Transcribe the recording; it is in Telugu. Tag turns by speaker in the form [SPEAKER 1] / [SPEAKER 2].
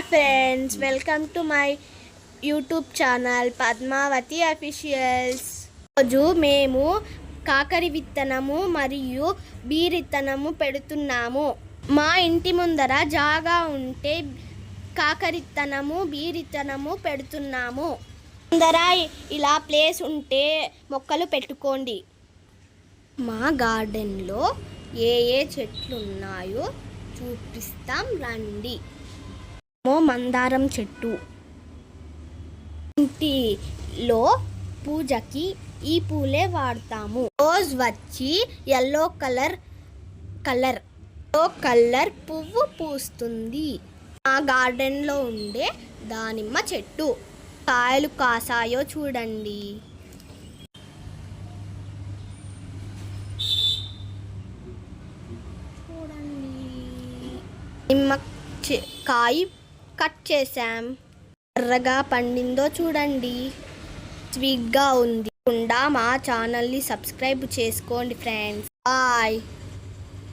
[SPEAKER 1] Friends, welcome to my YouTube channel Padmavathi officials. రోజు మేము కాకరి విత్తనము మరియు బీరిత్తనము పెడుతున్నాము. మా ఇంటి ముందర జాగా ఉంటే కాకరిత్తనము బీరిత్తనము పెడుతున్నాము. ముందర ఇలా ప్లేస్ ఉంటే మొక్కలు పెట్టుకోండి. మా గార్డెన్లో ఏ చెట్లు ఉన్నాయో చూపిస్తాం రండి. మందారం చెట్టు, ఇంటిలో పూజకి ఈ పూలే వాడతాము. రోజ్ వచ్చి ఎల్లో కలర్ పువ్వు పూస్తుంది. మా గార్డెన్లో ఉండే దానిమ్మ చెట్టు కాయలు కాసాయో చూడండి. నిమ్మకాయ కట్ చేసాం. ఎర్రగా పండిందో చూడండి. స్వీట్గా ఉంది. మా ఛానల్ని సబ్స్క్రైబ్ చేసుకోండి ఫ్రెండ్స్. బాయ్.